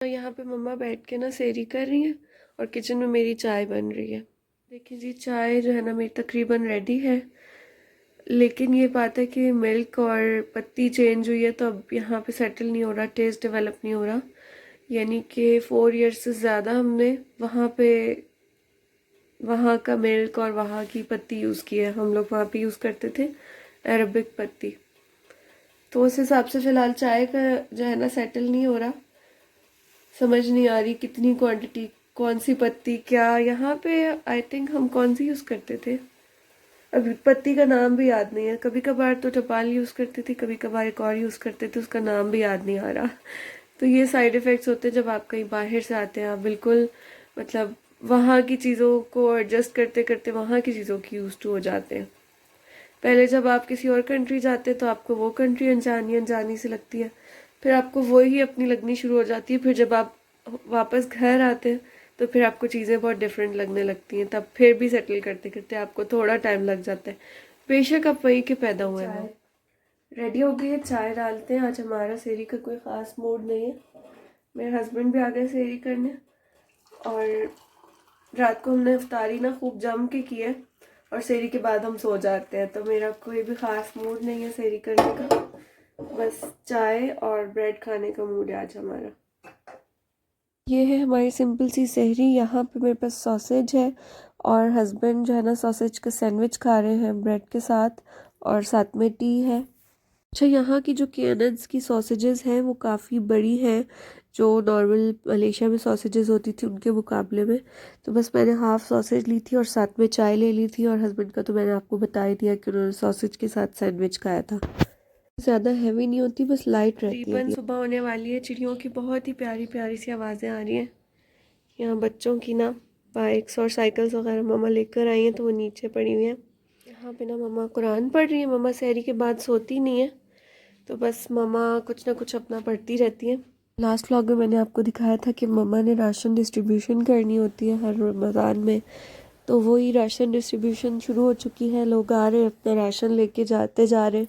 तो यहाँ पे मम्मा बैठ के ना सेहरी कर रही हैं और किचन में मेरी चाय बन रही है। देखिए जी, चाय जो है ना मेरी तकरीबन रेडी है, लेकिन ये बात है कि मिल्क और पत्ती चेंज हुई है तो अब यहाँ पे सेटल नहीं हो रहा, टेस्ट डेवलप नहीं हो रहा। यानी कि 4 ईयर्स से ज़्यादा हमने वहाँ का मिल्क और वहाँ की पत्ती यूज़ की है। हम लोग वहाँ पे यूज़ करते थे अरबिक पत्ती, तो उस हिसाब से फ़िलहाल चाय का जो है ना सेटल नहीं हो रहा। समझ नहीं आ रही कितनी क्वांटिटी, कौन सी पत्ती, क्या यहाँ पे आई थिंक हम कौन सी यूज़ करते थे, अभी पत्ती का नाम भी याद नहीं है। कभी कभार तो टपाल यूज़ करते थे, कभी कभार एक और यूज़ करते थे, उसका नाम भी याद नहीं आ रहा। तो ये साइड इफ़ेक्ट्स होते हैं जब आप कहीं बाहर से आते हैं। आप बिल्कुल मतलब वहाँ की चीज़ों को एडजस्ट करते करते वहाँ की चीज़ों की यूज टू हो जाते हैं। पहले जब आप किसी और कंट्री जाते हैं तो आपको वो कंट्री अनजानी अनजानी से लगती है, फिर आपको वो ही अपनी लगनी शुरू हो जाती है। फिर जब आप वापस घर आते हैं तो फिर आपको चीज़ें बहुत डिफरेंट लगने लगती हैं। तब फिर भी सेटल करते करते आपको थोड़ा टाइम लग जाता है, बेशक आप वहीं के पैदा हुए हैं। रेडी हो गई है, चाय डालते हैं। आज हमारा सेहरी का कोई ख़ास मूड नहीं है, मेरे हस्बैंड भी आ गए सेहरी करने, और रात को हमने इफ्तारी ना खूब जम के की है और सेहरी के बाद हम सो जाते हैं, तो मेरा कोई भी ख़ास मूड नहीं है सेहरी करने का, बस चाय और ब्रेड खाने का मूड है आज हमारा। ये है हमारी सिंपल सी सेहरी। यहाँ पे मेरे पास सॉसेज है और हस्बैंड जो है ना सॉसेज का सैंडविच खा रहे हैं ब्रेड के साथ, और साथ में टी है। अच्छा, यहाँ की जो केएनएन्स की सॉसेजेस हैं वो काफ़ी बड़ी हैं, जो नॉर्मल मलेशिया में सॉसेजेस होती थी उनके मुकाबले में। तो बस मैंने हाफ सॉसेज ली थी और साथ में चाय ले ली थी, और हस्बैंड का तो मैंने आपको बता ही दिया कि उन्होंने सॉसेज के साथ सैंडविच खाया था। ज़्यादा हैवी नहीं होती, बस लाइट रहती है। तकरीबन सुबह होने वाली है, चिड़ियों की बहुत ही प्यारी प्यारी सी आवाज़ें आ रही हैं। यहाँ बच्चों की ना बाइक्स और साइकिल्स वगैरह मम्मा लेकर आई हैं, तो वो नीचे पड़ी हुई हैं। यहाँ पे ना मम्मा कुरान पढ़ रही है। मम्मा सेहरी के बाद सोती नहीं है, तो बस मम्मा कुछ ना कुछ अपना पढ़ती रहती है। लास्ट व्लॉग में मैंने आपको दिखाया था कि मम्मा ने राशन डिस्ट्रीब्यूशन करनी होती है हर रमज़ान में, तो वही राशन डिस्ट्रीब्यूशन शुरू हो चुकी है। लोग आ रहे हैं अपना राशन लेके जाते जा रहे।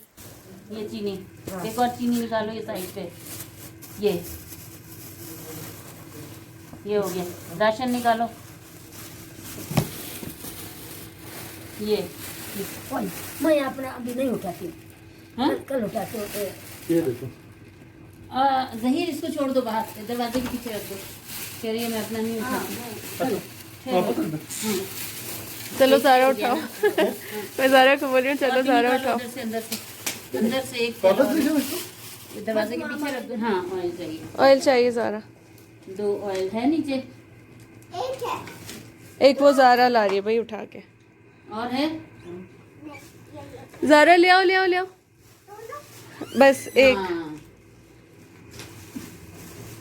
ये चीनी, एक और चीनी निकालो ये साइड पे। ये हो गया, राशन निकालो। ये मैं अपना अभी नहीं उठाती हूँ, हाँ? कल उठाती हूँ। ये देखो, जहीर इसको छोड़ दो बाहर, दरवाजे के पीछे रख दो। कह रही है मैं अपना नहीं उठाती। वापस रख दो। चलो सारा उठाओ। मैं ज़ारा को बोल रही हूँ चलो सारा उठाओ। अंदर से एक वापस लीजिए इसको। दरवाजे के पीछे रख दो। हाँ, ऑयल चाहिए। ऑयल चाहिए ज़ारा। 2 ऑयल है नीचे। एक वो ज़ारा ला रही है भाई उठा के। और है ज़ारा ले आओ ले आओ ले आओ, बस एक। हाँ।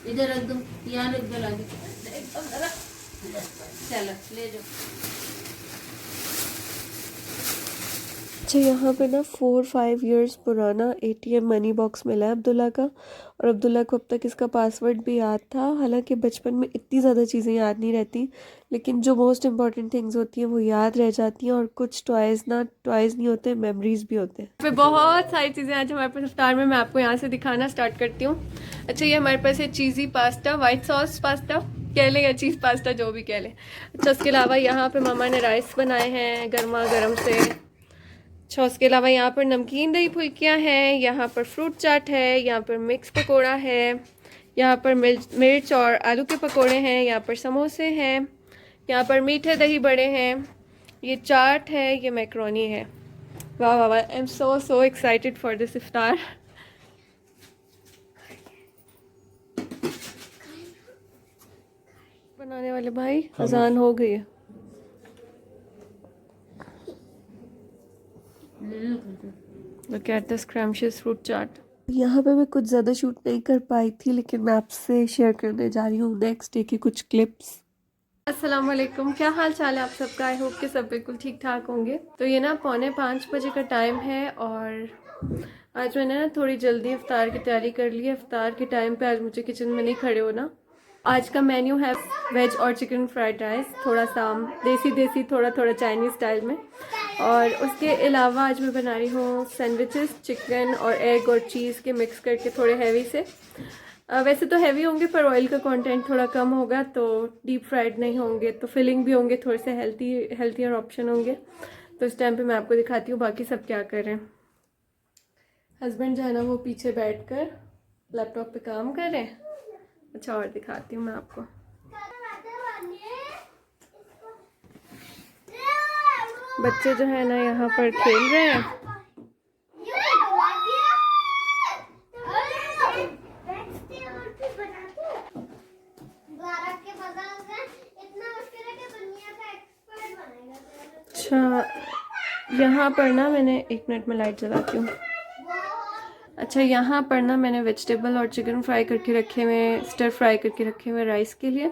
इधर रख दो, यहाँ रख दो लाके। चलो ले जाओ। अच्छा, यहाँ पे ना 4-5 इयर्स पुराना एटीएम मनी बॉक्स मिला है अब्दुल्ला का, और अब्दुल्ला को अब तक इसका पासवर्ड भी याद था। हालांकि बचपन में इतनी ज़्यादा चीज़ें याद नहीं रहती, लेकिन जो मोस्ट इम्पॉर्टेंट थिंग्स होती हैं वो याद रह जाती हैं, और कुछ टॉयज़ नहीं होते, मेमोरीज भी होते हैं। पे बहुत सारी चीज़ें आज हमारे पास इफ्तार में, मैं आपको यहाँ से दिखाना स्टार्ट करती हूँ। अच्छा, ये हमारे पास है चीज़ी पास्ता, वाइट सॉस पास्ता कह लें या चीज़ पास्ता, जो भी कह लें। अच्छा, उसके अलावा यहाँ पे मामा ने राइस बनाए हैं गर्मा गर्म से। अच्छा, उसके अलावा यहाँ पर नमकीन दही फुल्कियाँ हैं, यहाँ पर फ्रूट चाट है, यहाँ पर मिक्स पकोड़ा है, यहाँ पर मिर्च और आलू के पकोड़े हैं, यहाँ पर समोसे हैं, यहाँ पर मीठे दही बड़े हैं, ये चाट है, ये मैक्रोनी है। वाह वाह वाह, I am so excited for this इफ्तार। बनाने वाले भाई, अजान हो गई है। Look at this scrumptious fruit चाट। यहाँ पे मैं कुछ ज़्यादा शूट नहीं कर पाई थी, लेकिन मैं आपसे शेयर करने जा रही हूँ नेक्स्ट डे की कुछ क्लिप्स। अस्सलाम वालेकुम, क्या हाल चाल है आप सबका? आई होप कि सब बिल्कुल ठीक ठाक होंगे। तो ये ना 4:45 बजे का टाइम है, और आज मैंने ना थोड़ी जल्दी इफ्तार की तैयारी कर ली है। इफ्तार के टाइम पे आज मुझे किचन में नहीं खड़े होना। आज का मेन्यू है वेज और चिकन फ्राइड राइस, थोड़ा सा देसी थोड़ा चाइनीज़ स्टाइल में, और उसके अलावा आज मैं बना रही हूँ सैंडविचेस, चिकन और एग और चीज़ के मिक्स करके थोड़े हैवी से। वैसे तो हैवी होंगे पर ऑयल का कंटेंट थोड़ा कम होगा, तो डीप फ्राइड नहीं होंगे, तो फिलिंग भी होंगे, थोड़े से हेल्थियर ऑप्शन होंगे। तो इस टाइम पे मैं आपको दिखाती हूँ बाकी सब क्या कर रहे हैं। हस्बैंड जो है ना वो पीछे बैठकर लैपटॉप पे काम कर रहे हैं। अच्छा और दिखाती हूँ मैं आपको। बच्चे जो है ना यहाँ पर खेल रहे हैं। अच्छा यहाँ पर ना मैंने, एक मिनट में लाइट जलाती हूँ। अच्छा यहाँ पर ना मैंने वेजिटेबल और चिकन फ्राई करके रखे हुए, स्टर फ्राई करके रखे हुए राइस के लिए।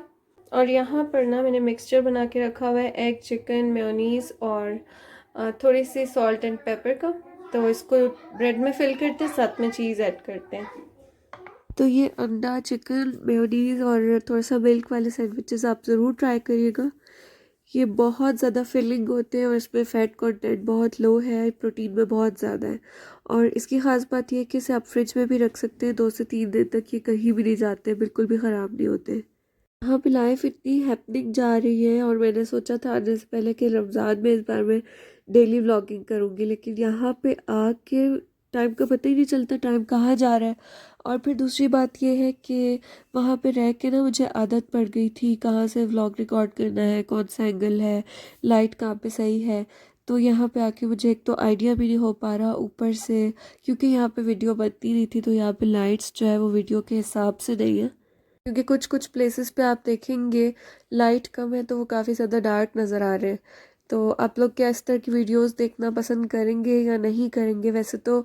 और यहाँ पर ना मैंने मिक्सचर बना के रखा हुआ है एग, चिकन, मेयोनीज और थोड़ी सी सॉल्ट एंड पेपर का। तो इसको ब्रेड में फिल करते हैं, साथ में चीज़ ऐड करते हैं। तो ये अंडा, चिकन, मेयोनीज और थोड़ा सा मिल्क वाले सैंडविचेस आप ज़रूर ट्राई करिएगा। ये बहुत ज़्यादा फिलिंग होते हैं और इसमें फ़ैट कंटेंट बहुत लो है, प्रोटीन में बहुत ज़्यादा है। और इसकी ख़ास बात यह है कि इसे आप फ्रिज में भी रख सकते हैं, 2 से 3 दिन तक ये कहीं भी नहीं जाते, बिल्कुल भी ख़राब नहीं होते। यहाँ पे लाइफ इतनी हैपनिंग जा रही है और मैंने सोचा था आने से पहले कि रमज़ान में इस बार मैं डेली व्लॉगिंग करूँगी, लेकिन यहाँ पे आके टाइम का पता ही नहीं चलता, टाइम कहाँ जा रहा है। और फिर दूसरी बात यह है कि वहाँ पे रह के ना मुझे आदत पड़ गई थी कहाँ से व्लॉग रिकॉर्ड करना है, कौन सा एंगल है, लाइट कहाँ पे सही है। तो यहाँ पे आके मुझे एक तो आइडिया भी नहीं हो पा रहा, ऊपर से क्योंकि यहाँ पे वीडियो बनती नहीं थी तो यहाँ पे लाइट्स जो है वो वीडियो के हिसाब से नहीं है। क्योंकि कुछ कुछ प्लेसेस पे आप देखेंगे लाइट कम है तो वो काफ़ी ज़्यादा डार्क नज़र आ रहे हैं। तो आप लोग क्या इस तरह की वीडियोस देखना पसंद करेंगे या नहीं करेंगे? वैसे तो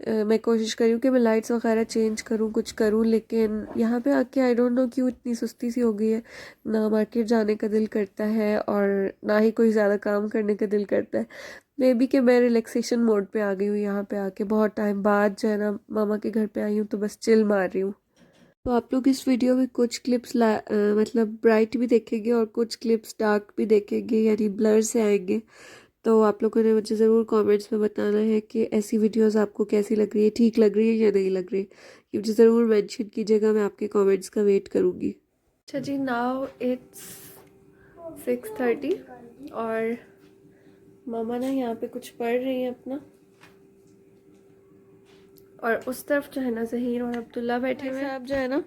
मैं कोशिश करी हूँ कि मैं लाइट्स वगैरह चेंज करूँ, कुछ करूँ, लेकिन यहाँ पे आके आई डोंट नो क्यों इतनी सुस्ती सी हो गई है। ना मार्केट जाने का दिल करता है और ना ही कोई ज़्यादा काम करने का दिल करता है। मे बी कि मैं रिलैक्सेशन मोड पे आ गई हूँ यहाँ पे आके, बहुत टाइम बाद जो है ना मामा के घर पे आई हूँ तो बस चिल मार रही हूँ। तो आप लोग इस वीडियो में कुछ क्लिप्स मतलब ब्राइट भी देखेंगे और कुछ क्लिप्स डार्क भी देखेंगे, यानी ब्लर से आएंगे। तो आप लोगों ने मुझे ज़रूर कमेंट्स में बताना है कि ऐसी वीडियोस आपको कैसी लग रही है, ठीक लग रही है या नहीं लग रही है। ये मुझे ज़रूर मेंशन कीजिएगा, मैं आपके कमेंट्स का वेट करूँगी। अच्छा जी, नाउ इट्स 6:30 और मामा ना यहाँ पे कुछ पढ़ रही हैं अपना, और उस तरफ जो है ना ज़हीर और अब्दुल्ला बैठे हुए हैं। आप जो है ना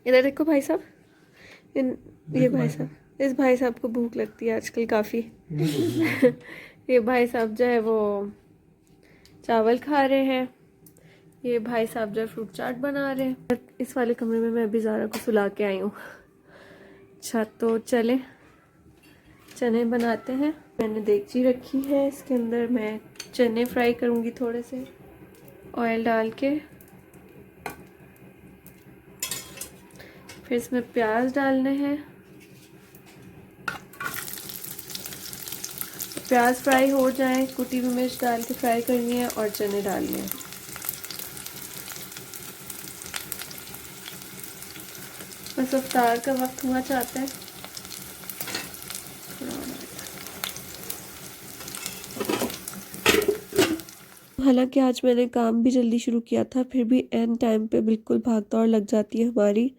इधर देखो भाई साहब, ये भाई साहब, इस भाई साहब को भूख लगती है आजकल काफ़ी। ये भाई साहब जो है वो चावल खा रहे हैं, ये भाई साहब जो है फ्रूट चाट बना रहे हैं। इस वाले कमरे में मैं अभी ज़ारा को सुला के आई हूँ। अच्छा तो चले चने बनाते हैं। मैंने देगची रखी है, इसके अंदर मैं चने फ्राई करूँगी थोड़े से ऑयल डाल के। फिर इसमें प्याज डालने हैं, प्याज फ्राई हो जाए कुटी हुई मिर्च डाल के फ्राई करनी है और चने डालने हैं। बस इफ्तार का वक्त हुआ चाहता है। हालांकि आज मैंने काम भी जल्दी शुरू किया था, फिर भी एंड टाइम पे बिल्कुल भाग दौड़ लग जाती है हमारी।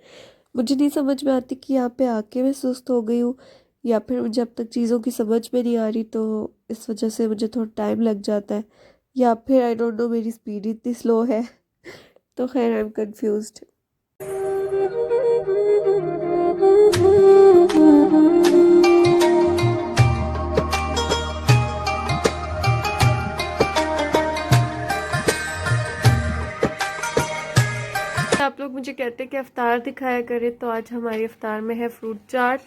मुझे नहीं समझ में आती कि यहाँ पे आके मैं सुस्त हो गई हूँ या फिर मुझे अब तक चीज़ों की समझ में नहीं आ रही, तो इस वजह से मुझे थोड़ा टाइम लग जाता है, या फिर आई डोंट नो मेरी स्पीड इतनी स्लो है। तो खैर आई एम कन्फ्यूज्ड। आप लोग मुझे कहते हैं कि अफ्तार दिखाया करें, तो आज हमारी अफ्तार में है फ्रूट चाट,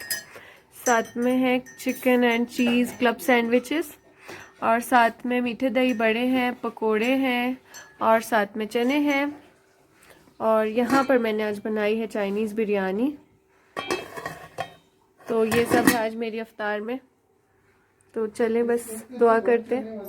साथ में है chicken and cheese club sandwiches, और साथ में मीठे दही बड़े हैं, पकोड़े हैं और साथ में चने हैं। और यहाँ पर मैंने आज बनाई है चाइनीज़ बिरयानी। तो ये सब है आज मेरी अफ्तार में। तो चलें बस दुआ करते हैं।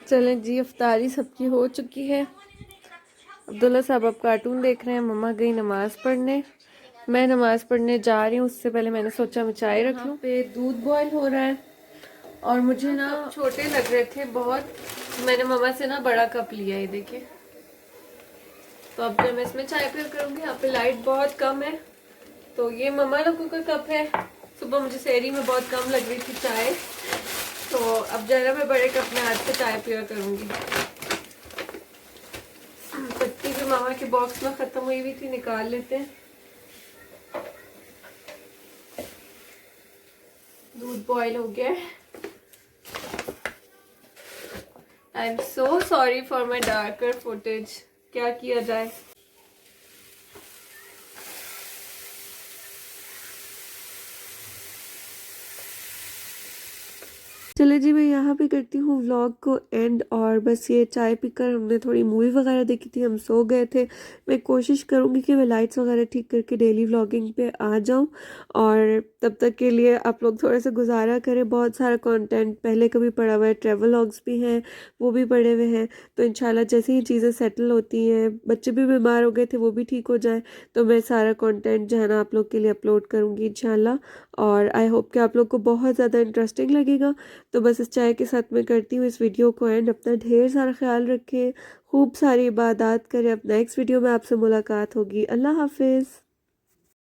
चलें जी, अफ्तारी सबकी हो चुकी है। अब्दुल्ला साहब अब कार्टून देख रहे हैं, मम्मा गई नमाज़ पढ़ने, मैं नमाज़ पढ़ने जा रही हूँ। उससे पहले मैंने सोचा मैं चाय रख लूँ। पे दूध बॉयल हो रहा है और मुझे ना छोटे लग रहे थे बहुत, मैंने मम्मा से ना बड़ा कप लिया है, देखिए। तो अब जब मैं इसमें चाय फिल करूँगी, यहाँ पे लाइट बहुत कम है, तो ये मम्मा लोगों का कप है। सुबह मुझे सहरी में बहुत कम लग रही थी चाय, तो अब जरा मैं बड़े कप में आज से चाय पिया करूँगी। पत्ती भी मामा के बॉक्स में ख़त्म हुई हुई थी, निकाल लेते हैं। दूध बॉयल हो गया है। आई am so sorry for my darker footage, क्या किया जाए। चले जी, मैं यहाँ पे करती हूँ व्लॉग को एंड, और बस ये चाय पीकर हमने थोड़ी मूवी वगैरह देखी थी, हम सो गए थे। मैं कोशिश करूँगी कि मैं लाइट्स वगैरह ठीक करके डेली व्लॉगिंग पे आ जाऊँ, और तब तक के लिए आप लोग थोड़ा सा गुजारा करें। बहुत सारा कंटेंट पहले का भी पड़ा हुआ है, ट्रैवल व्लॉग्स भी हैं, वो भी पड़े हुए हैं। तो इंशाल्लाह जैसे ही चीज़ें सेटल होती हैं, बच्चे भी बीमार हो गए थे, वो भी ठीक हो जाए, तो मैं सारा कंटेंट जो है ना आप लोग के लिए अपलोड करूँगी इंशाल्लाह। और आई होप कि आप लोग को बहुत ज़्यादा इंटरेस्टिंग लगेगा। तो बस इस चाय के साथ मैं करती हूँ इस वीडियो को एंड। अपना ढेर सारा ख्याल रखें, खूब सारी इबादत करें। अब नेक्स्ट वीडियो में आपसे मुलाकात होगी। अल्लाह हाफिज़।